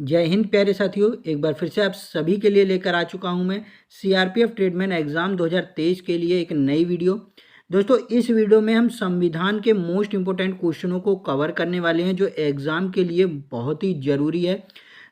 जय हिंद प्यारे साथियों, एक बार फिर से आप सभी के लिए लेकर आ चुका हूं मैं सीआरपीएफ ट्रेडमैन एग्ज़ाम 2023 के लिए एक नई वीडियो। दोस्तों, इस वीडियो में हम संविधान के मोस्ट इम्पोर्टेंट क्वेश्चनों को कवर करने वाले हैं जो एग्ज़ाम के लिए बहुत ही ज़रूरी है।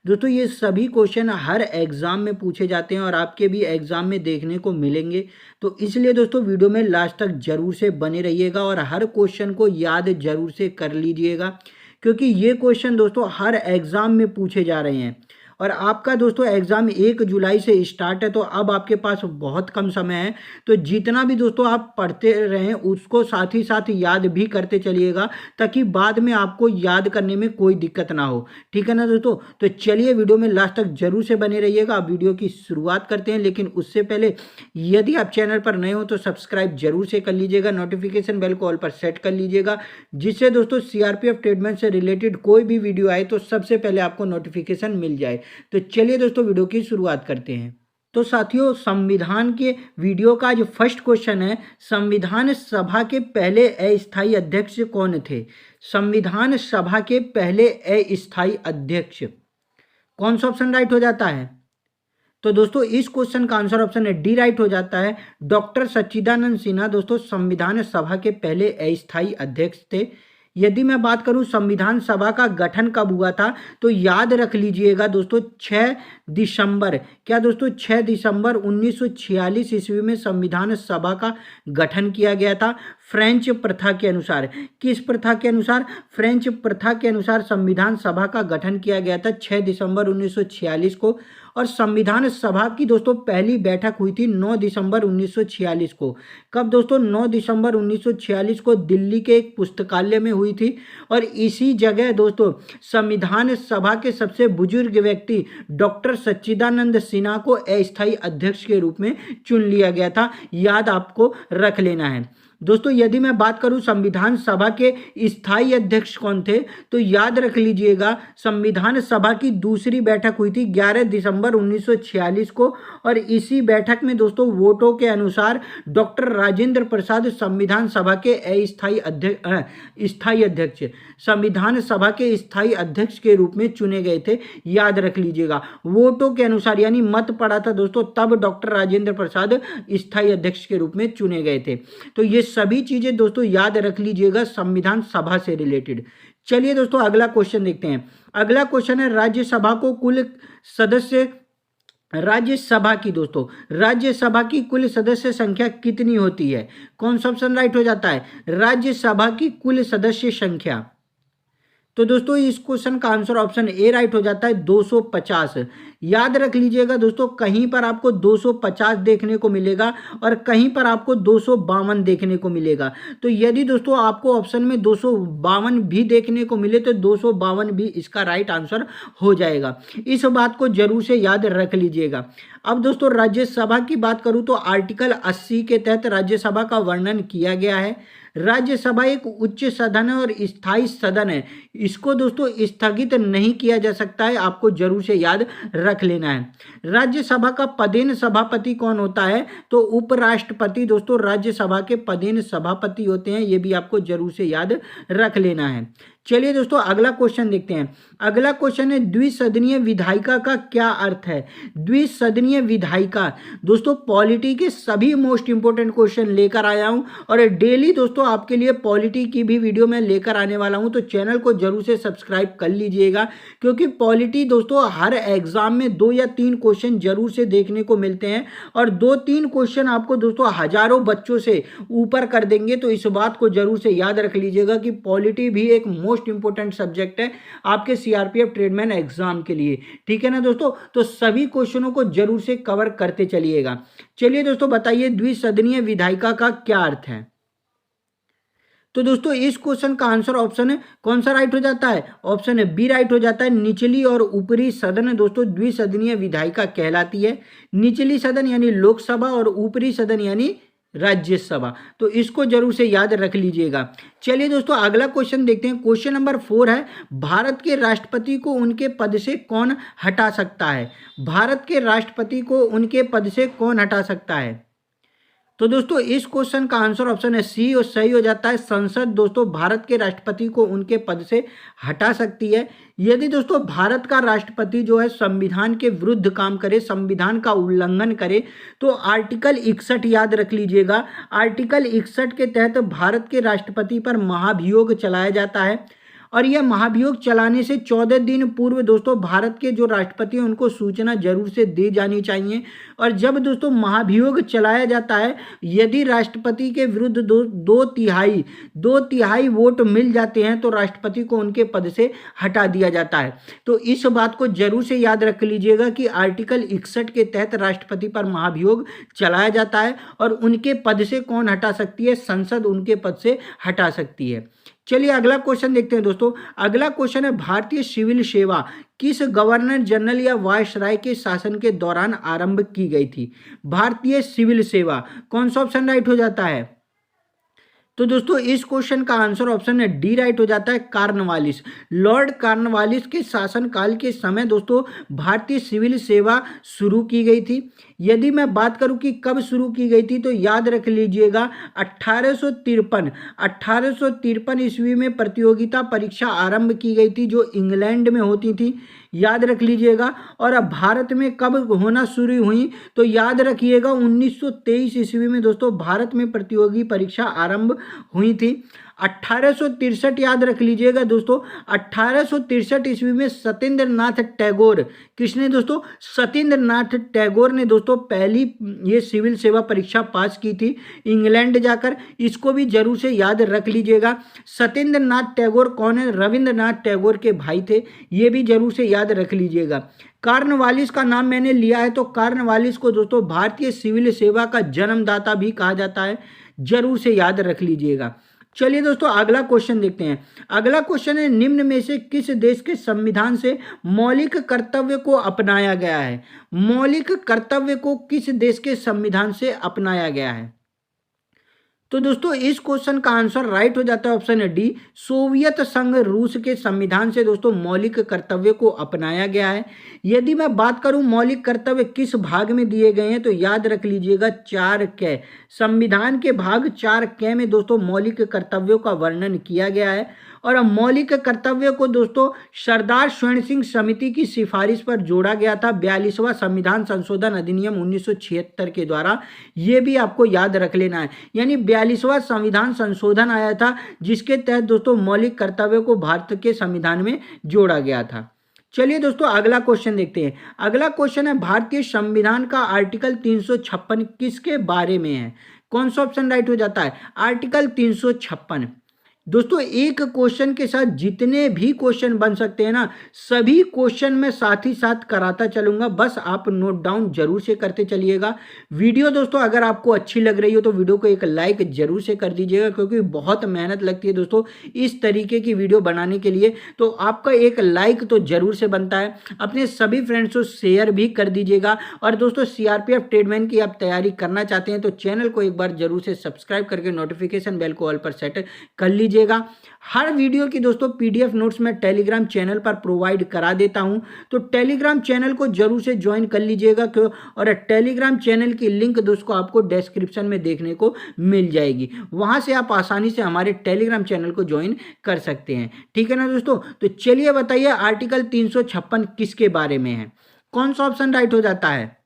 दोस्तों, ये सभी क्वेश्चन हर एग्ज़ाम में पूछे जाते हैं और आपके भी एग्ज़ाम में देखने को मिलेंगे। तो इसलिए दोस्तों वीडियो में लास्ट तक ज़रूर से बने रहिएगा और हर क्वेश्चन को याद ज़रूर से कर लीजिएगा, क्योंकि ये क्वेश्चन दोस्तों हर एग्ज़ाम में पूछे जा रहे हैं। और आपका दोस्तों एग्ज़ाम 1 जुलाई से स्टार्ट है, तो अब आपके पास बहुत कम समय है। तो जितना भी दोस्तों आप पढ़ते रहें उसको साथ ही साथ याद भी करते चलिएगा, ताकि बाद में आपको याद करने में कोई दिक्कत ना हो। ठीक है ना दोस्तों? तो चलिए वीडियो में लास्ट तक जरूर से बने रहिएगा। अब वीडियो की शुरुआत करते हैं, लेकिन उससे पहले यदि आप चैनल पर नए हो तो सब्सक्राइब जरूर से कर लीजिएगा, नोटिफिकेशन बेल को ऑल पर सेट कर लीजिएगा, जिससे दोस्तों सीआरपीएफ ट्रेडमैन से रिलेटेड कोई भी वीडियो आए तो सबसे पहले आपको नोटिफिकेशन मिल जाए। तो चलिए दोस्तों वीडियो की शुरुआत करते हैं। तो साथियों, संविधान के वीडियो का जो फर्स्ट क्वेश्चन है, संविधान सभा के पहले अस्थायी अध्यक्ष कौन थे? संविधान सभा के पहले अस्थायी अध्यक्ष, कौन सा ऑप्शन राइट हो जाता है? तो दोस्तों इस क्वेश्चन का आंसर ऑप्शन है डी राइट हो जाता है। डॉक्टर सच्चिदानंद सिन्हा दोस्तों संविधान सभा के पहले अस्थायी अध्यक्ष थे। यदि मैं बात करूं संविधान सभा का गठन कब हुआ था, तो याद रख लीजिएगा दोस्तों 6 दिसंबर, क्या दोस्तों 6 दिसंबर 1946 ईस्वी में संविधान सभा का गठन किया गया था। फ्रेंच प्रथा के अनुसार, किस प्रथा के अनुसार? फ्रेंच प्रथा के अनुसार संविधान सभा का गठन किया गया था 6 दिसंबर 1946 को। और संविधान सभा की दोस्तों पहली बैठक हुई थी 9 दिसंबर 1946 को। कब दोस्तों? 9 दिसंबर 1946 को दिल्ली के एक पुस्तकालय में हुई थी। और इसी जगह दोस्तों संविधान सभा के सबसे बुजुर्ग व्यक्ति डॉक्टर सच्चिदानंद सिन्हा को अस्थायी अध्यक्ष के रूप में चुन लिया गया था। याद आपको रख लेना है दोस्तों। यदि मैं बात करूं संविधान सभा के स्थायी अध्यक्ष कौन थे, तो याद रख लीजिएगा संविधान सभा की दूसरी बैठक हुई थी 11 दिसंबर 1946 को। और इसी बैठक में दोस्तों वोटों के अनुसार डॉक्टर राजेंद्र प्रसाद संविधान सभा के स्थायी अध्यक्ष, संविधान सभा के स्थायी अध्यक्ष के रूप में चुने गए थे। याद रख लीजिएगा वोटों के अनुसार, यानी मत पड़ा था दोस्तों, तब डॉक्टर राजेंद्र प्रसाद स्थायी अध्यक्ष के रूप में चुने गए थे। तो ये सभी चीजें दोस्तों याद रख लीजिएगा संविधान सभा से रिलेटेड। चलिए दोस्तों अगला क्वेश्चन देखते हैं। अगला क्वेश्चन है राज्यसभा को कुल सदस्य, राज्यसभा की दोस्तों राज्यसभा की कुल सदस्य संख्या कितनी होती है? कौन सा ऑप्शन राइट हो जाता है? राज्यसभा की कुल सदस्य संख्या। तो दोस्तों इस क्वेश्चन का आंसर ऑप्शन ए राइट हो जाता है 250। याद रख लीजिएगा दोस्तों, कहीं पर आपको 250 देखने को मिलेगा और कहीं पर आपको 252 देखने को मिलेगा। तो यदि दोस्तों आपको ऑप्शन में 252 भी देखने को मिले तो 252 भी इसका राइट आंसर हो जाएगा। इस बात को जरूर से याद रख लीजिएगा। अब दोस्तों राज्यसभा की बात करूं तो आर्टिकल 80 के तहत राज्यसभा का वर्णन किया गया है। राज्यसभा एक उच्च सदन है और स्थायी सदन है। इसको दोस्तों स्थगित नहीं किया जा सकता है, आपको जरूर से याद रख लेना है। राज्यसभा का पदेन सभापति कौन होता है? तो उपराष्ट्रपति दोस्तों राज्यसभा के पदेन सभापति होते हैं। ये भी आपको जरूर से याद रख लेना है। चलिए दोस्तों अगला क्वेश्चन देखते हैं। अगला क्वेश्चन है द्विसदनीय विधायिका का क्या अर्थ है? द्विसदनीय विधायिका दोस्तों पॉलिटी के सभी मोस्ट इंपोर्टेंट क्वेश्चन लेकर आया हूं और डेली दोस्तों आपके लिए पॉलिटी की भी वीडियो मैं लेकर आने वाला हूं। तो चैनल को जरूर से सब्सक्राइब कर लीजिएगा, क्योंकि पॉलिटी दोस्तों हर एग्जाम में 2 या 3 क्वेश्चन जरूर से देखने को मिलते हैं और 2-3 क्वेश्चन आपको दोस्तों हजारों बच्चों से ऊपर कर देंगे। तो इस बात को जरूर से याद रख लीजिएगा कि पॉलिटी भी एक मोस्ट इंपोर्टेंट सब्जेक्ट है आपके सीआरपीएफ ट्रेडमैन एग्जाम के लिए। ठीक है ना दोस्तों? तो सभी क्वेश्चनों को जरूर से कवर करते चलिएगा। चलिए दोस्तों बताइए द्विसदनीय विधायिका का क्या अर्थ है? तो दोस्तों इस क्वेश्चन का आंसर ऑप्शन है कौन सा राइट हो जाता है? ऑप्शन है बी राइट हो जाता है। निचली और ऊपरी सदन दोस्तों द्विसदनीय विधायिका कहलाती है। निचली सदन यानी लोकसभा और ऊपरी सदन यानी राज्यसभा। तो इसको जरूर से याद रख लीजिएगा। चलिए दोस्तों अगला क्वेश्चन देखते हैं। क्वेश्चन नंबर 4 है भारत के राष्ट्रपति को उनके पद से कौन हटा सकता है? भारत के राष्ट्रपति को उनके पद से कौन हटा सकता है? तो दोस्तों इस क्वेश्चन का आंसर ऑप्शन है सी और सही हो जाता है। संसद दोस्तों भारत के राष्ट्रपति को उनके पद से हटा सकती है। यदि दोस्तों भारत का राष्ट्रपति जो है संविधान के विरुद्ध काम करे, संविधान का उल्लंघन करे, तो आर्टिकल 61 याद रख लीजिएगा। आर्टिकल 61 के तहत भारत के राष्ट्रपति पर महाभियोग चलाया जाता है और यह महाभियोग चलाने से 14 दिन पूर्व दोस्तों भारत के जो राष्ट्रपति हैं उनको सूचना जरूर से दी जानी चाहिए। और जब दोस्तों महाभियोग चलाया जाता है, यदि राष्ट्रपति के विरुद्ध दो तिहाई वोट मिल जाते हैं तो राष्ट्रपति को उनके पद से हटा दिया जाता है। तो इस बात को जरूर से याद रख लीजिएगा कि आर्टिकल 61 के तहत राष्ट्रपति पर महाभियोग चलाया जाता है और उनके पद से कौन हटा सकती है? संसद उनके पद से हटा सकती है। चलिए अगला क्वेश्चन देखते हैं दोस्तों। अगला क्वेश्चन है भारतीय सिविल सेवा किस गवर्नर जनरल या वायसराय के शासन के दौरान आरंभ की गई थी? भारतीय सिविल सेवा, कौन सा ऑप्शन राइट हो जाता है? तो दोस्तों इस क्वेश्चन का आंसर ऑप्शन है डी राइट हो जाता है, कॉर्नवालिस। लॉर्ड कॉर्नवालिस के शासनकाल के समय दोस्तों भारतीय सिविल सेवा शुरू की गई थी। यदि मैं बात करूं कि कब शुरू की गई थी तो याद रख लीजिएगा 1853 ईस्वी में प्रतियोगिता परीक्षा आरंभ की गई थी जो इंग्लैंड में होती थी, याद रख लीजिएगा। और अब भारत में कब होना शुरू हुई तो याद रखिएगा 1923 ईस्वी में दोस्तों भारत में प्रतियोगी परीक्षा आरंभ हुई थी। 1863 याद रख लीजिएगा दोस्तों। 1863 ईस्वी में सत्येंद्र नाथ टैगोर, किसने दोस्तों? सत्येंद्र नाथ टैगोर ने दोस्तों पहली ये सिविल सेवा परीक्षा पास की थी इंग्लैंड जाकर। इसको भी जरूर से याद रख लीजिएगा। सत्येंद्र नाथ टैगोर कौन है? रविंद्रनाथ टैगोर के भाई थे, ये भी जरूर से याद रख लीजिएगा। कॉर्नवालिस का नाम मैंने लिया है तो कॉर्नवालिस को दोस्तों भारतीय सिविल सेवा का जन्मदाता भी कहा जाता है, जरूर से याद रख लीजिएगा। चलिए दोस्तों अगला क्वेश्चन देखते हैं। अगला क्वेश्चन है निम्न में से किस देश के संविधान से मौलिक कर्तव्य को अपनाया गया है? मौलिक कर्तव्य को किस देश के संविधान से अपनाया गया है? तो दोस्तों इस क्वेश्चन का आंसर राइट हो जाता है ऑप्शन है डी, सोवियत संघ रूस के संविधान से दोस्तों मौलिक कर्तव्य को अपनाया गया है। यदि मैं बात करूं मौलिक कर्तव्य किस भाग में दिए गए हैं तो याद रख लीजिएगा 4K, संविधान के भाग 4K में दोस्तों मौलिक कर्तव्यों का वर्णन किया गया है। और अब मौलिक कर्तव्य को दोस्तों सरदार स्वर्ण सिंह समिति की सिफारिश पर जोड़ा गया था 42वां संविधान संशोधन अधिनियम 1976 के द्वारा, ये भी आपको याद रख लेना है। यानी 42वां संविधान संशोधन आया था जिसके तहत दोस्तों मौलिक कर्तव्य को भारत के संविधान में जोड़ा गया था। चलिए दोस्तों अगला क्वेश्चन देखते हैं। अगला क्वेश्चन है भारतीय संविधान का आर्टिकल 356 किसके बारे में है? कौन सा ऑप्शन राइट हो जाता है? आर्टिकल 356। दोस्तों एक क्वेश्चन के साथ जितने भी क्वेश्चन बन सकते हैं ना, सभी क्वेश्चन मैं साथ ही साथ कराता चलूंगा, बस आप नोट डाउन जरूर से करते चलिएगा। वीडियो दोस्तों अगर आपको अच्छी लग रही हो तो वीडियो को एक लाइक जरूर से कर दीजिएगा, क्योंकि बहुत मेहनत लगती है दोस्तों इस तरीके की वीडियो बनाने के लिए, तो आपका एक लाइक तो जरूर से बनता है। अपने सभी फ्रेंड्स को शेयर भी कर दीजिएगा। और दोस्तों सीआरपीएफ ट्रेडमैन की आप तैयारी करना चाहते हैं तो चैनल को एक बार जरूर से सब्सक्राइब करके नोटिफिकेशन बेल को ऑल पर सेट कर लीजिए। हर वीडियो की दोस्तों पीडीएफ नोट्स मैं टेलीग्राम चैनल पर प्रोवाइड करा देता हूं, तो टेलीग्राम चैनल को जरूर से ज्वाइन कर लीजिएगा। और टेलीग्राम चैनल की लिंक दोस्तों आपको डिस्क्रिप्शन में देखने को मिल जाएगी, वहां से आप आसानी से हमारे टेलीग्राम चैनल को ज्वाइन कर सकते हैं। ठीक है ना दोस्तों? तो चलिए बताइए आर्टिकल 356 किसके बारे में है? कौन सा ऑप्शन राइट हो जाता है?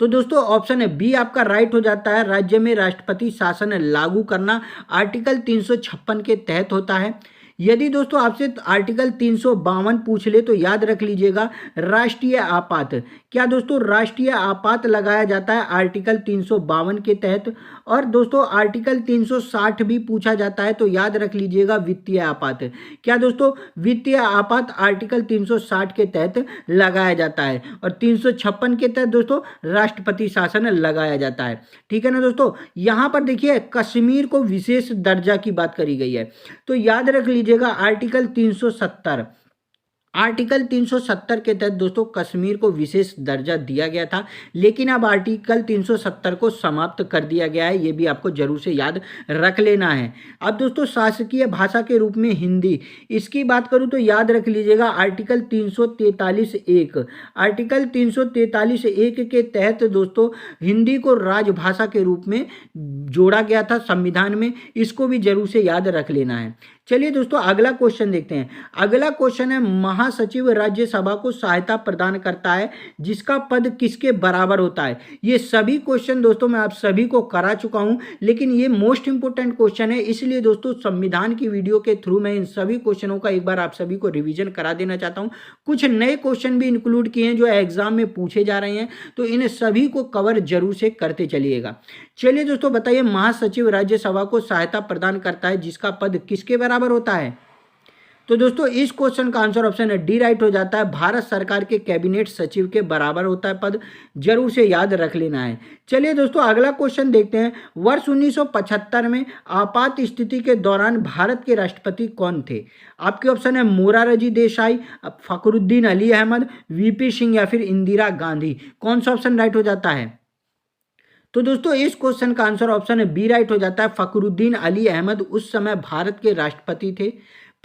तो दोस्तों ऑप्शन है बी आपका राइट हो जाता है, राज्य में राष्ट्रपति शासन लागू करना आर्टिकल 356 के तहत होता है। यदि दोस्तों आपसे आर्टिकल 352 पूछ ले तो याद रख लीजिएगा राष्ट्रीय आपात। क्या दोस्तों राष्ट्रीय आपात लगाया जाता है आर्टिकल 352 के तहत। और दोस्तों आर्टिकल 360 भी पूछा जाता है तो याद रख लीजिएगा वित्तीय आपात। क्या दोस्तों वित्तीय आपात आर्टिकल 360 के तहत लगाया जाता है। और 356 के तहत दोस्तों राष्ट्रपति शासन लगाया जाता है। ठीक है ना दोस्तों? यहाँ पर देखिए कश्मीर को विशेष दर्जा की बात करी गई है, तो याद रख लीजिएगा आर्टिकल 370। आर्टिकल 370 के तहत दोस्तों कश्मीर को विशेष दर्जा दिया गया था, लेकिन अब आर्टिकल 370 को समाप्त कर दिया गया है, ये भी आपको जरूर से याद रख लेना है। अब दोस्तों शासकीय भाषा के रूप में हिंदी, इसकी बात करूं तो याद रख लीजिएगा आर्टिकल 343(1), आर्टिकल 343(1) के तहत दोस्तों हिंदी को राजभाषा के रूप में जोड़ा गया था संविधान में, इसको भी जरूर से याद रख लेना है। चलिए दोस्तों अगला क्वेश्चन देखते हैं। अगला क्वेश्चन है, महासचिव राज्यसभा को सहायता प्रदान करता है जिसका पद किसके बराबर होता है। ये सभी क्वेश्चन दोस्तों मैं आप सभी को करा चुका हूं, लेकिन ये मोस्ट इंपोर्टेंट क्वेश्चन है, इसलिए दोस्तों संविधान की वीडियो के थ्रू मैं इन सभी क्वेश्चनों का एक बार आप सभी को रिवीजन करा देना चाहता हूं। कुछ नए क्वेश्चन भी इंक्लूड किए हैं जो एग्जाम में पूछे जा रहे हैं, तो इन सभी को कवर जरूर से करते चलिएगा। चलिए दोस्तों बताइए, महासचिव राज्यसभा को सहायता प्रदान करता है जिसका पद किसके बराबर होता है। तो दोस्तों इस क्वेश्चन का आंसर ऑप्शन है डी राइट हो जाता है, भारत सरकार के कैबिनेट सचिव के बराबर होता है पद, जरूर से याद रख लेना है। चलिए दोस्तों अगला क्वेश्चन देखते हैं। वर्ष 1975 में आपात स्थिति के दौरान भारत के राष्ट्रपति कौन थे। आपके ऑप्शन है मोरारजी देसाई, फखरुद्दीन अली अहमद, वीपी सिंह या फिर इंदिरा गांधी। कौन सा ऑप्शन राइट हो जाता है। तो दोस्तों इस क्वेश्चन का आंसर ऑप्शन है बी राइट हो जाता है, फखरुद्दीन अली अहमद उस समय भारत के राष्ट्रपति थे।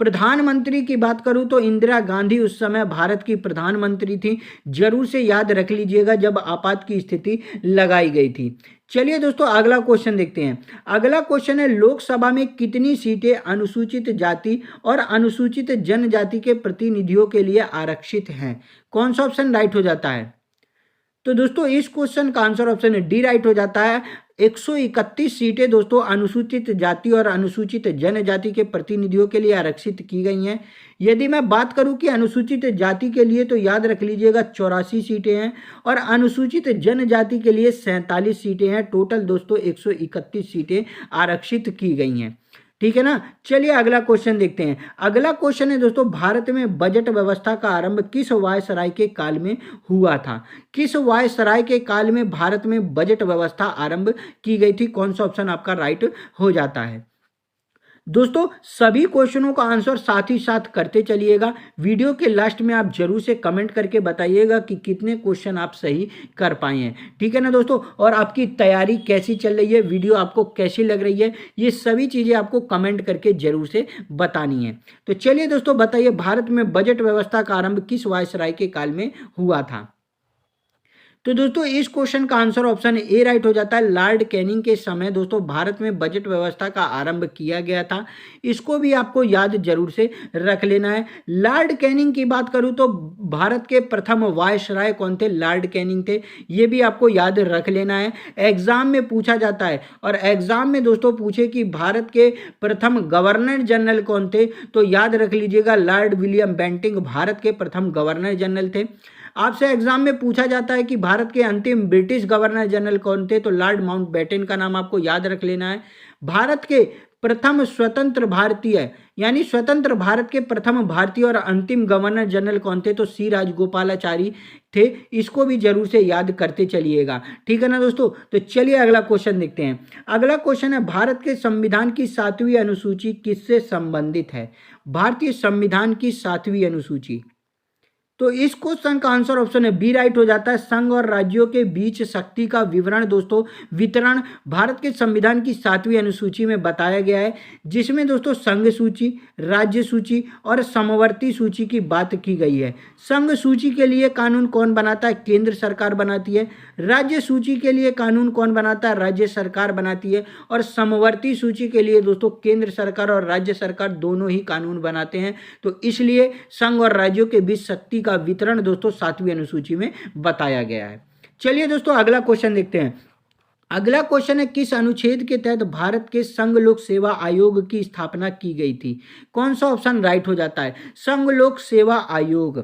प्रधानमंत्री की बात करूं तो इंदिरा गांधी उस समय भारत की प्रधानमंत्री थी, जरूर से याद रख लीजिएगा जब आपात की स्थिति लगाई गई थी। चलिए दोस्तों अगला क्वेश्चन देखते हैं। अगला क्वेश्चन है, लोकसभा में कितनी सीटें अनुसूचित जाति और अनुसूचित जनजाति के प्रतिनिधियों के लिए आरक्षित हैं। कौन सा ऑप्शन राइट हो जाता है। तो दोस्तों इस क्वेश्चन का आंसर ऑप्शन डी राइट हो जाता है। 131 सीटें दोस्तों अनुसूचित जाति और अनुसूचित जनजाति के प्रतिनिधियों के लिए आरक्षित की गई हैं। यदि मैं बात करूं कि अनुसूचित जाति के लिए तो याद रख लीजिएगा 84 सीटें हैं और अनुसूचित जनजाति के लिए 47 सीटें हैं। टोटल दोस्तों 131 सीटें आरक्षित की गई हैं, ठीक है ना। चलिए अगला क्वेश्चन देखते हैं। अगला क्वेश्चन है दोस्तों, भारत में बजट व्यवस्था का आरंभ किस वायसराय के काल में हुआ था। किस वायसराय के काल में भारत में बजट व्यवस्था आरंभ की गई थी। कौन सा ऑप्शन आपका राइट हो जाता है। दोस्तों सभी क्वेश्चनों का आंसर साथ ही साथ करते चलिएगा। वीडियो के लास्ट में आप जरूर से कमेंट करके बताइएगा कि कितने क्वेश्चन आप सही कर पाए हैं, ठीक है ना दोस्तों। और आपकी तैयारी कैसी चल रही है, वीडियो आपको कैसी लग रही है, ये सभी चीज़ें आपको कमेंट करके जरूर से बतानी है। तो चलिए दोस्तों बताइए, भारत में बजट व्यवस्था का आरंभ किस वायसराय के काल में हुआ था। तो दोस्तों इस क्वेश्चन का आंसर ऑप्शन ए राइट हो जाता है। लॉर्ड कैनिंग के समय दोस्तों भारत में बजट व्यवस्था का आरंभ किया गया था, इसको भी आपको याद जरूर से रख लेना है। लॉर्ड कैनिंग की बात करूं तो भारत के प्रथम वायसराय कौन थे, लॉर्ड कैनिंग थे, ये भी आपको याद रख लेना है। एग्जाम में पूछा जाता है और एग्जाम में दोस्तों पूछे कि भारत के प्रथम गवर्नर जनरल कौन थे, तो याद रख लीजिएगा लॉर्ड विलियम बेंटिंक भारत के प्रथम गवर्नर जनरल थे। आपसे एग्जाम में पूछा जाता है कि भारत के अंतिम ब्रिटिश गवर्नर जनरल कौन थे, तो लॉर्ड माउंटबेटन का नाम आपको याद रख लेना है। भारत के प्रथम स्वतंत्र भारतीय यानी स्वतंत्र भारत के प्रथम भारतीय और अंतिम गवर्नर जनरल कौन थे, तो सी राजगोपालाचारी थे, इसको भी जरूर से याद करते चलिएगा, ठीक है ना दोस्तों। तो चलिए अगला क्वेश्चन देखते हैं। अगला क्वेश्चन है, भारत के संविधान की 7वीं अनुसूची किससे संबंधित है। भारतीय संविधान की 7वीं अनुसूची, तो इस क्वेश्चन का आंसर ऑप्शन है बी राइट हो जाता है। संघ और राज्यों के बीच शक्ति का विवरण दोस्तों वितरण भारत के संविधान की 7वीं अनुसूची में बताया गया है, जिसमें दोस्तों संघ सूची, राज्य सूची और समवर्ती सूची की बात की गई है। संघ सूची के लिए कानून कौन बनाता है, केंद्र सरकार बनाती है। राज्य सूची के लिए कानून कौन बनाता है, राज्य सरकार बनाती है। और समवर्ती सूची के लिए दोस्तों केंद्र सरकार और राज्य सरकार दोनों ही कानून बनाते हैं। तो इसलिए संघ और राज्यों के बीच शक्ति का वितरण दोस्तों 7वीं अनुसूची में बताया गया है। चलिए दोस्तों अगला क्वेश्चन देखते हैं। अगला क्वेश्चन है, किस अनुच्छेद के तहत भारत के संघ लोक सेवा आयोग की स्थापना की गई थी। कौन सा ऑप्शन राइट हो जाता है, संघ लोक सेवा आयोग।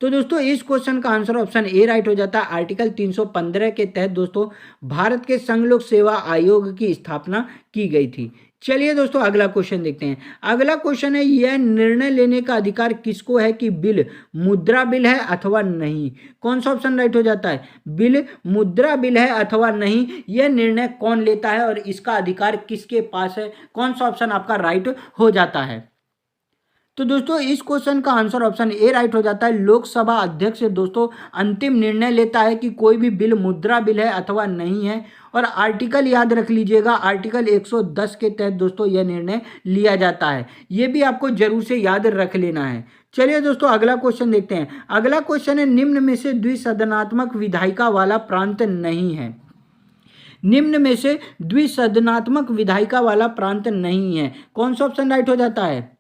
तो दोस्तों इस क्वेश्चन का आंसर ऑप्शन ए राइट हो जाता है। आर्टिकल 315 के तहत दोस्तों भारत के संघ लोक सेवा आयोग की स्थापना की गई थी। चलिए दोस्तों अगला क्वेश्चन देखते हैं। अगला क्वेश्चन है, यह निर्णय लेने का अधिकार किसको है कि बिल मुद्रा बिल है अथवा नहीं। कौन सा ऑप्शन राइट हो जाता है, बिल मुद्रा बिल है अथवा नहीं, यह निर्णय कौन लेता है और इसका अधिकार किसके पास है। कौन सा ऑप्शन आपका राइट हो जाता है। तो दोस्तों इस क्वेश्चन का आंसर ऑप्शन ए राइट हो जाता है। लोकसभा अध्यक्ष दोस्तों अंतिम निर्णय लेता है कि कोई भी बिल मुद्रा बिल है अथवा नहीं है। और आर्टिकल याद रख लीजिएगा, आर्टिकल 110 के तहत दोस्तों यह निर्णय लिया जाता है। ये भी आपको जरूर से याद रख लेना है। चलिए दोस्तों अगला क्वेश्चन देखते हैं। अगला क्वेश्चन है, निम्न में से द्विसदनात्मक विधायिका वाला प्रांत नहीं है। निम्न में से द्विसदनात्मक विधायिका वाला प्रांत नहीं है, कौन सा ऑप्शन राइट हो जाता है?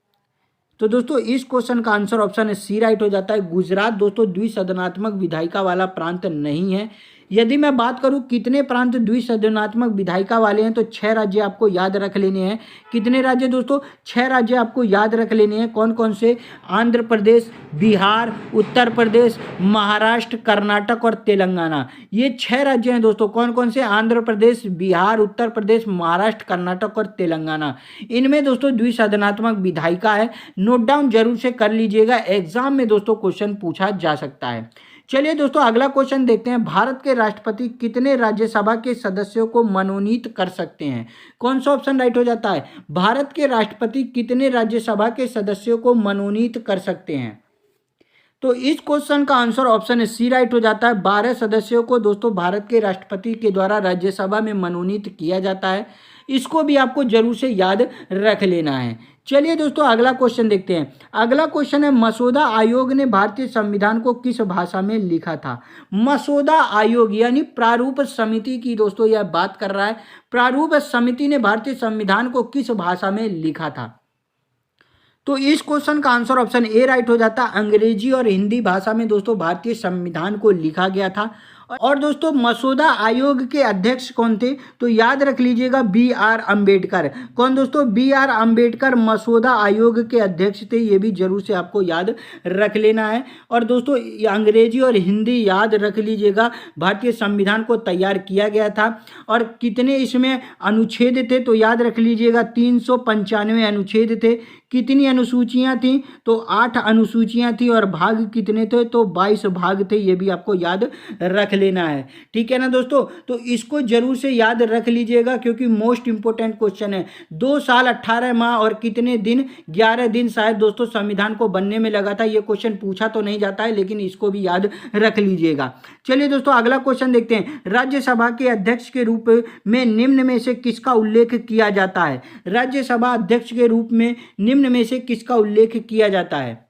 तो दोस्तों इस क्वेश्चन का आंसर ऑप्शन है सी राइट हो जाता है। गुजरात दोस्तों द्विसदनात्मक विधायिका वाला प्रांत नहीं है। यदि मैं बात करूं कितने प्रांत द्विसदनात्मक विधायिका वाले हैं, तो 6 राज्य आपको याद रख लेने हैं। कितने राज्य दोस्तों? 6 राज्य आपको याद रख लेने हैं। कौन कौन से? आंध्र प्रदेश, बिहार, उत्तर प्रदेश, महाराष्ट्र, कर्नाटक और तेलंगाना। ये 6 राज्य हैं दोस्तों। कौन कौन से? आंध्र प्रदेश, बिहार, उत्तर प्रदेश, महाराष्ट्र, कर्नाटक और तेलंगाना। इनमें दोस्तों द्विसदनात्मक विधायिका है। नोट डाउन जरूर से कर लीजिएगा, एग्जाम में दोस्तों क्वेश्चन पूछा जा सकता है। चलिए दोस्तों अगला क्वेश्चन देखते हैं। भारत के राष्ट्रपति कितने राज्यसभा के सदस्यों को मनोनीत कर सकते हैं? कौन सा ऑप्शन राइट हो जाता है? भारत के राष्ट्रपति कितने राज्यसभा के सदस्यों को मनोनीत कर सकते हैं? तो इस क्वेश्चन का आंसर ऑप्शन सी राइट हो जाता है। 12 सदस्यों को दोस्तों भारत के राष्ट्रपति के द्वारा राज्यसभा में मनोनीत किया जाता है। इसको भी आपको जरूर से याद रख लेना है। चलिए दोस्तों अगला क्वेश्चन देखते हैं। अगला क्वेश्चन है, मसौदा आयोग ने भारतीय संविधान को किस भाषा में लिखा था? मसौदा आयोग यानी प्रारूप समिति की दोस्तों यह बात कर रहा है। प्रारूप समिति ने भारतीय संविधान को किस भाषा में लिखा था? तो इस क्वेश्चन का आंसर ऑप्शन ए राइट हो जाता है। अंग्रेजी और हिंदी भाषा में दोस्तों भारतीय संविधान को लिखा गया था। और दोस्तों मसौदा आयोग के अध्यक्ष कौन थे? तो याद रख लीजिएगा, बी आर अम्बेडकर। कौन दोस्तों? बी आर अम्बेडकर मसौदा आयोग के अध्यक्ष थे। ये भी जरूर से आपको याद रख लेना है। और दोस्तों अंग्रेजी और हिंदी याद रख लीजिएगा। भारतीय संविधान को तैयार किया गया था। और कितने इसमें अनुच्छेद थे? तो याद रख लीजिएगा 395 अनुच्छेद थे। कितनी अनुसूचियां थी? तो 8 अनुसूचियां थी। और भाग कितने थे? तो 22 भाग थे। ये भी आपको याद रख लेना है, ठीक है ना दोस्तों। तो इसको जरूर से याद रख लीजिएगा क्योंकि मोस्ट इंपोर्टेंट क्वेश्चन है। 2 साल 18 माह और कितने दिन? 11 दिन शायद दोस्तों संविधान को बनने में लगा था। ये क्वेश्चन पूछा तो नहीं जाता है, लेकिन इसको भी याद रख लीजिएगा। चलिए दोस्तों अगला क्वेश्चन देखते हैं। राज्यसभा के अध्यक्ष के रूप में निम्न में से किसका उल्लेख किया जाता है? राज्यसभा अध्यक्ष के रूप में निम्न में से किसका उल्लेख किया जाता है?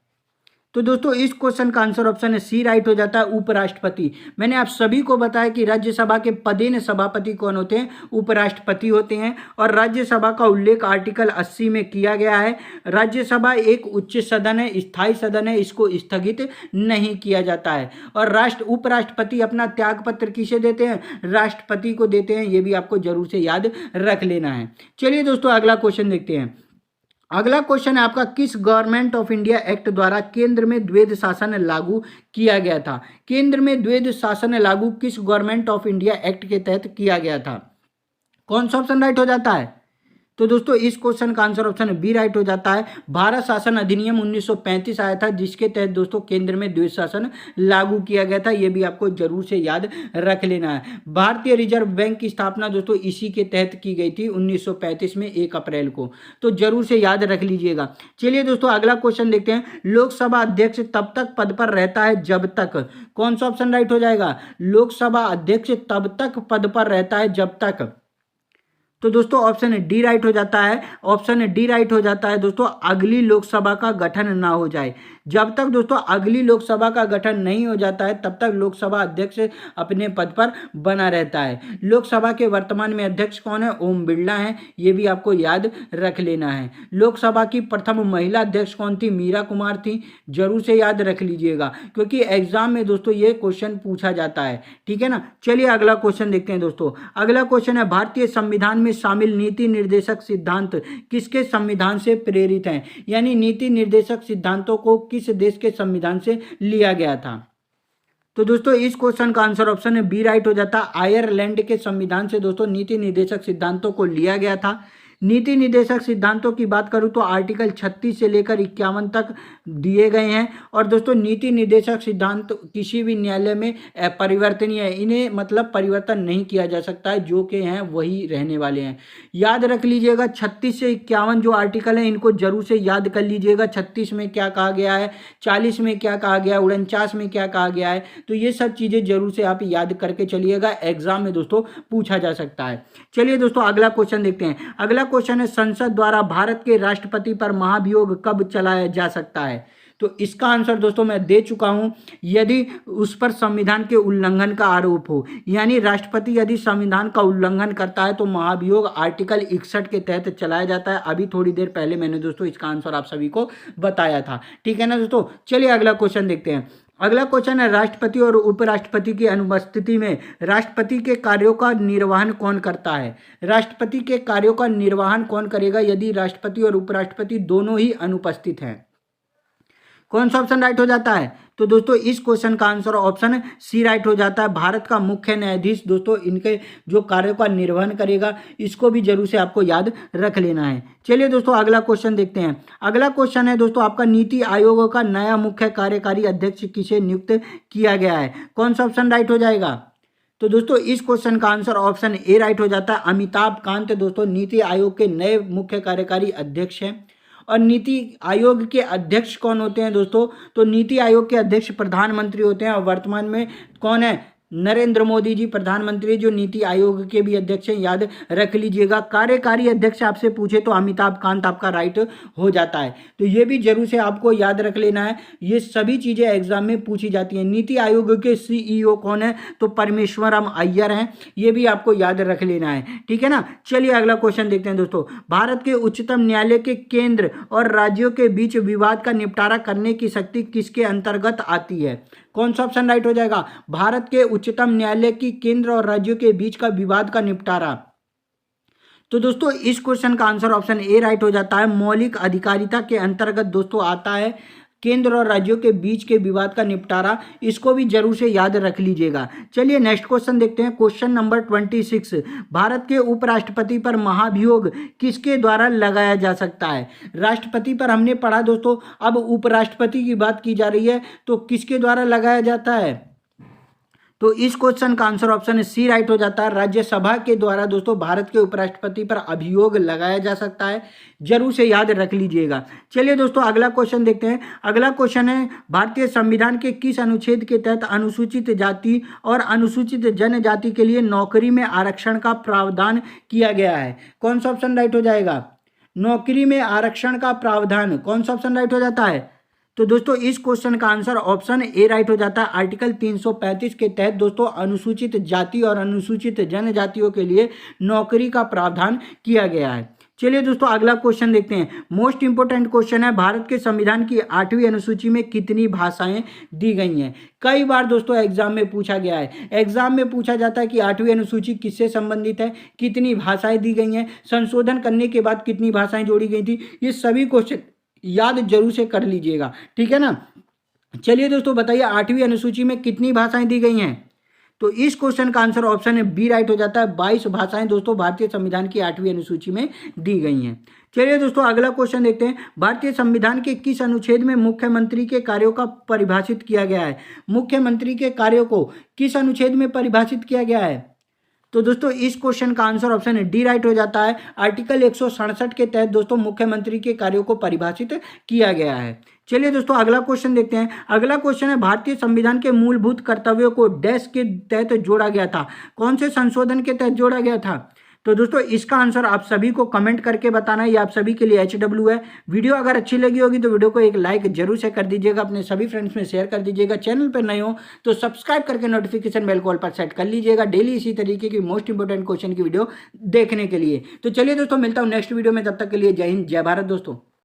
तो दोस्तों इस क्वेश्चन का आंसर ऑप्शन है सी राइट हो जाता है। उपराष्ट्रपति। मैंने आप सभी को बताया कि राज्यसभा के पदेन सभापति कौन होते हैं? उपराष्ट्रपति होते हैं। और राज्यसभा का उल्लेख आर्टिकल 80 में किया गया है। राज्यसभा एक उच्च सदन है, स्थायी सदन है, इसको स्थगित नहीं किया जाता है। और उपराष्ट्रपति अपना त्याग पत्र किसे देते हैं? राष्ट्रपति को देते हैं। ये भी आपको जरूर से याद रख लेना है। चलिए दोस्तों अगला क्वेश्चन देखते हैं। अगला क्वेश्चन है आपका, किस गवर्नमेंट ऑफ इंडिया एक्ट द्वारा केंद्र में द्वैध शासन लागू किया गया था? केंद्र में द्वैध शासन लागू किस गवर्नमेंट ऑफ इंडिया एक्ट के तहत किया गया था? कौन सा ऑप्शन राइट हो जाता है? तो दोस्तों इस क्वेश्चन का आंसर ऑप्शन बी राइट हो जाता है। भारत शासन अधिनियम 1935 आया था, जिसके तहत दोस्तों केंद्र में द्वैध शासन लागू किया गया था। ये भी आपको जरूर से याद रख लेना है। भारतीय रिजर्व बैंक की स्थापना दोस्तों इसी के तहत की गई थी 1935 में 1 अप्रैल को। तो जरूर से याद रख लीजिएगा। चलिए दोस्तों अगला क्वेश्चन देखते हैं। लोकसभा अध्यक्ष तब तक पद पर रहता है जब तक, कौन सा ऑप्शन राइट हो जाएगा? लोकसभा अध्यक्ष तब तक पद पर रहता है जब तक। तो दोस्तों ऑप्शन डी राइट हो जाता है। ऑप्शन डी राइट हो जाता है दोस्तों, अगली लोकसभा का गठन ना हो जाए। जब तक दोस्तों अगली लोकसभा का गठन नहीं हो जाता है तब तक लोकसभा अध्यक्ष अपने पद पर बना रहता है। लोकसभा के वर्तमान में अध्यक्ष कौन है? ओम बिरला हैं। ये भी आपको याद रख लेना है। लोकसभा की प्रथम महिला अध्यक्ष कौन थी? मीरा कुमार थी। जरूर से याद रख लीजिएगा क्योंकि एग्जाम में दोस्तों ये क्वेश्चन पूछा जाता है, ठीक है ना। चलिए अगला क्वेश्चन देखते हैं दोस्तों। अगला क्वेश्चन है, भारतीय संविधान में शामिल नीति निर्देशक सिद्धांत किसके संविधान से प्रेरित हैं? यानी नीति निर्देशक सिद्धांतों को किस देश के संविधान से लिया गया था? तो दोस्तों इस क्वेश्चन का आंसर ऑप्शन है बी राइट हो जाता है। आयरलैंड के संविधान से दोस्तों नीति निर्देशक सिद्धांतों को लिया गया था। नीति निर्देशक सिद्धांतों की बात करूं तो आर्टिकल 36 से लेकर 51 तक दिए गए हैं। और दोस्तों नीति निर्देशक सिद्धांत किसी भी न्यायालय में परिवर्तनीय है, इन्हें मतलब परिवर्तन नहीं किया जा सकता है, जो कि हैं वही रहने वाले हैं। याद रख लीजिएगा 36 से 51 जो आर्टिकल हैं इनको जरूर से याद कर लीजिएगा। 36 में क्या कहा गया है, 40 में क्या कहा गया है, 49 में क्या कहा गया है, तो ये सब चीज़ें जरूर से आप याद करके चलिएगा, एग्जाम में दोस्तों पूछा जा सकता है। चलिए दोस्तों अगला क्वेश्चन देखते हैं। अगला क्वेश्चन है संसद द्वारा भारत के राष्ट्रपति पर महाभियोग कब चलाया जा सकता है। तो इसका आंसर दोस्तों मैं दे चुका हूं, यदि उस पर संविधान के उल्लंघन का आरोप हो, यानी राष्ट्रपति यदि संविधान का उल्लंघन करता है तो महाभियोग आर्टिकल 61 के तहत चलाया जाता है। अभी थोड़ी देर पहले मैंने दोस्तों इसका आंसर आप सभी को बताया था, ठीक है ना दोस्तों। चलिए अगला क्वेश्चन देखते हैं। अगला क्वेश्चन है राष्ट्रपति और उपराष्ट्रपति की अनुपस्थिति में राष्ट्रपति के कार्यों का निर्वहन कौन करता है। राष्ट्रपति के कार्यों का निर्वहन कौन करेगा यदि राष्ट्रपति और उपराष्ट्रपति दोनों ही अनुपस्थित हैं। कौन सा ऑप्शन राइट हो जाता है। तो दोस्तों इस क्वेश्चन का आंसर ऑप्शन सी राइट हो जाता है। भारत का मुख्य न्यायाधीश दोस्तों इनके जो कार्यों का निर्वहन करेगा, इसको भी जरूर से आपको याद रख लेना है। चलिए दोस्तों अगला क्वेश्चन देखते हैं। अगला क्वेश्चन है दोस्तों आपका नीति आयोग का नया मुख्य कार्यकारी अध्यक्ष किसे नियुक्त किया गया है। कौन सा ऑप्शन राइट हो जाएगा। तो दोस्तों इस क्वेश्चन का आंसर ऑप्शन ए राइट हो जाता है। अमिताभ कांत दोस्तों नीति आयोग के नए मुख्य कार्यकारी अध्यक्ष हैं। और नीति आयोग के अध्यक्ष कौन होते हैं दोस्तों, तो नीति आयोग के अध्यक्ष प्रधानमंत्री होते हैं। और वर्तमान में कौन है, नरेंद्र मोदी जी प्रधानमंत्री जो नीति आयोग के भी अध्यक्ष हैं, याद रख लीजिएगा। कार्यकारी अध्यक्ष आपसे पूछे तो अमिताभ कांत आपका राइट हो जाता है, तो ये भी जरूर से आपको याद रख लेना है। ये सभी चीजें एग्जाम में पूछी जाती हैं। नीति आयोग के सीईओ कौन है, तो परमेश्वरम अय्यर हैं, ये भी आपको याद रख लेना है, ठीक है ना। चलिए अगला क्वेश्चन देखते हैं दोस्तों। भारत के उच्चतम न्यायालय के केंद्र और राज्यों के बीच विवाद का निपटारा करने की शक्ति किसके अंतर्गत आती है। कौन सा ऑप्शन राइट हो जाएगा। भारत के उच्चतम न्यायालय की केंद्र और राज्यों के बीच का विवाद का निपटारा। तो दोस्तों इस क्वेश्चन का आंसर ऑप्शन ए राइट हो जाता है। मौलिक अधिकारिता के अंतर्गत दोस्तों आता है केंद्र और राज्यों के बीच के विवाद का निपटारा, इसको भी जरूर से याद रख लीजिएगा। चलिए नेक्स्ट क्वेश्चन देखते हैं। Question number 26। भारत के उपराष्ट्रपति पर महाभियोग किसके द्वारा लगाया जा सकता है। राष्ट्रपति पर हमने पढ़ा दोस्तों, अब उपराष्ट्रपति की बात की जा रही है, तो किसके द्वारा लगाया जाता है। तो इस क्वेश्चन का आंसर ऑप्शन सी राइट हो जाता है। राज्यसभा के द्वारा दोस्तों भारत के उपराष्ट्रपति पर अभियोग लगाया जा सकता है, जरूर से याद रख लीजिएगा। चलिए दोस्तों अगला क्वेश्चन देखते हैं। अगला क्वेश्चन है भारतीय संविधान के किस अनुच्छेद के तहत अनुसूचित जाति और अनुसूचित जनजाति के लिए नौकरी में आरक्षण का प्रावधान किया गया है। कौन सा ऑप्शन राइट हो जाएगा। नौकरी में आरक्षण का प्रावधान, कौन सा ऑप्शन राइट हो जाता है। तो दोस्तों इस क्वेश्चन का आंसर ऑप्शन ए राइट हो जाता है। आर्टिकल 335 के तहत दोस्तों अनुसूचित जाति और अनुसूचित जनजातियों के लिए नौकरी का प्रावधान किया गया है। चलिए दोस्तों अगला क्वेश्चन देखते हैं। मोस्ट इंपोर्टेंट क्वेश्चन है, भारत के संविधान की 8वीं अनुसूची में कितनी भाषाएं दी गई हैं। कई बार दोस्तों एग्जाम में पूछा गया है। एग्जाम में पूछा जाता है कि 8वीं अनुसूची किससे संबंधित है, कितनी भाषाएं दी गई हैं, संशोधन करने के बाद कितनी भाषाएं जोड़ी गई थी, ये सभी क्वेश्चन याद जरूर से कर लीजिएगा, ठीक है ना। चलिए दोस्तों बताइए 8वीं अनुसूची में कितनी भाषाएं दी गई हैं। तो इस क्वेश्चन का आंसर ऑप्शन बी राइट हो जाता है। 22 भाषाएं दोस्तों भारतीय संविधान की 8वीं अनुसूची में दी गई हैं। चलिए दोस्तों अगला क्वेश्चन देखते हैं। भारतीय संविधान के किस अनुच्छेद में मुख्यमंत्री के कार्यों का परिभाषित किया गया है। मुख्यमंत्री के कार्यों को किस अनुच्छेद में परिभाषित किया गया है। तो दोस्तों इस क्वेश्चन का आंसर ऑप्शन डी राइट हो जाता है। आर्टिकल 167 के तहत दोस्तों मुख्यमंत्री के कार्यों को परिभाषित किया गया है। चलिए दोस्तों अगला क्वेश्चन देखते हैं। अगला क्वेश्चन है भारतीय संविधान के मूलभूत कर्तव्यों को डैश के तहत जोड़ा गया था। कौन से संशोधन के तहत जोड़ा गया था। तो दोस्तों इसका आंसर आप सभी को कमेंट करके बताना है, ये आप सभी के लिए HW है। वीडियो अगर अच्छी लगी होगी तो वीडियो को एक लाइक जरूर से कर दीजिएगा, अपने सभी फ्रेंड्स में शेयर कर दीजिएगा। चैनल पर नए हो तो सब्सक्राइब करके नोटिफिकेशन बेल कॉल पर सेट कर लीजिएगा, डेली इसी तरीके की मोस्ट इंपोर्टेंट क्वेश्चन की वीडियो देखने के लिए। तो चलिए दोस्तों मिलता हूँ नेक्स्ट वीडियो में, तब तक के लिए जय हिंद जय भारत दोस्तों।